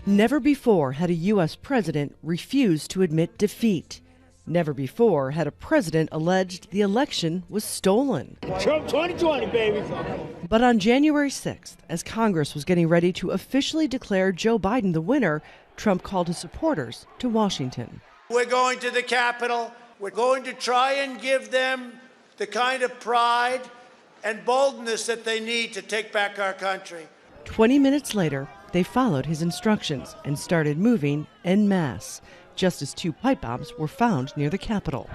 Never before had a U.S. president refused to admit defeat. Never before had a president alleged the election was stolen. Trump 2020, baby. But on January 6th, as Congress was getting ready to officially declare Joe Biden the winner, Trump called his supporters to Washington. We're going to the Capitol. We're going to try and give them the kind of pride and boldness that they need to take back our country. 20 minutes later, they followed his instructions and started moving en masse, just as 2 pipe bombs were found near the Capitol.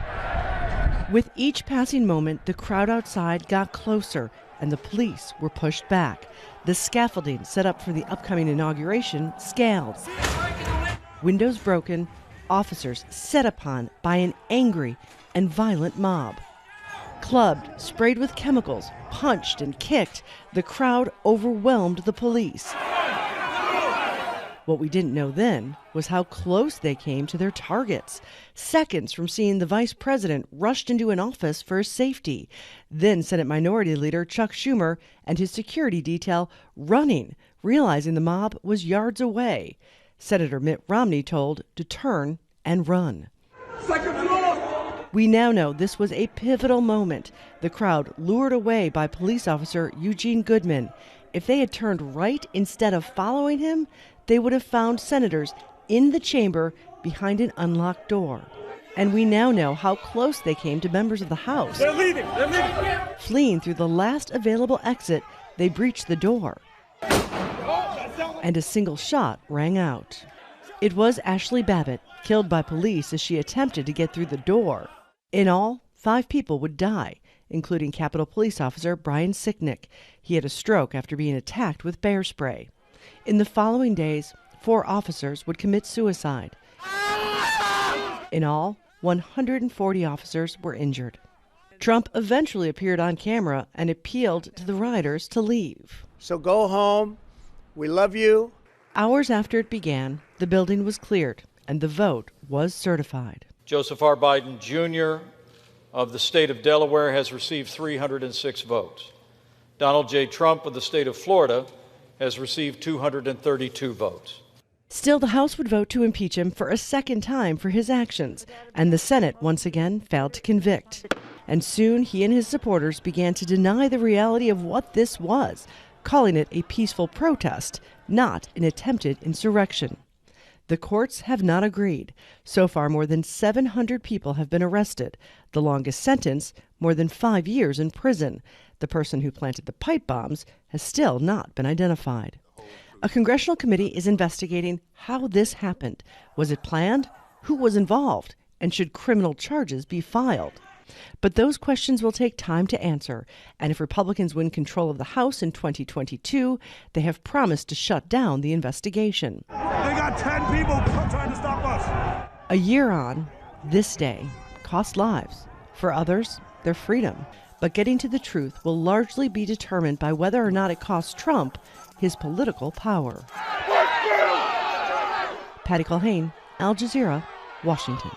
With each passing moment, the crowd outside got closer and the police were pushed back. The scaffolding set up for the upcoming inauguration scaled. Windows broken, officers set upon by an angry and violent mob. Clubbed, sprayed with chemicals, punched and kicked, the crowd overwhelmed the police. What we didn't know then was how close they came to their targets. Seconds from seeing the vice president rushed into an office for his safety. Then Senate Minority Leader Chuck Schumer and his security detail running, realizing the mob was yards away. Senator Mitt Romney told to turn and run. We now know this was a pivotal moment. The crowd lured away by police officer Eugene Goodman. If they had turned right instead of following him, they would have found senators in the chamber behind an unlocked door. And we now know how close they came to members of the House. They're leaving. They're leaving. Fleeing through the last available exit, they breached the door. And a single shot rang out. It was Ashley Babbitt, killed by police as she attempted to get through the door. In all, 5 people would die, including Capitol Police Officer Brian Sicknick. He had a stroke after being attacked with bear spray. In the following days, 4 officers would commit suicide. In all, 140 officers were injured. Trump eventually appeared on camera and appealed to the rioters to leave. So go home. We love you. Hours after it began, the building was cleared and the vote was certified. Joseph R. Biden, Jr. of the state of Delaware has received 306 votes. Donald J. Trump of the state of Florida has received 232 votes. Still, the House would vote to impeach him for a second time for his actions, and the Senate once again failed to convict. And soon he and his supporters began to deny the reality of what this was, calling it a peaceful protest, not an attempted insurrection. The courts have not agreed. So far, more than 700 people have been arrested. The longest sentence, more than 5 years in prison. The person who planted the pipe bombs has still not been identified. A congressional committee is investigating how this happened. Was it planned? Who was involved? And should criminal charges be filed? But those questions will take time to answer. And if Republicans win control of the House in 2022, they have promised to shut down the investigation. They got 10 people trying to stop us. A year on, this day cost lives. For others, their freedom. But getting to the truth will largely be determined by whether or not it costs Trump his political power. Patty Culhane, Al Jazeera, Washington.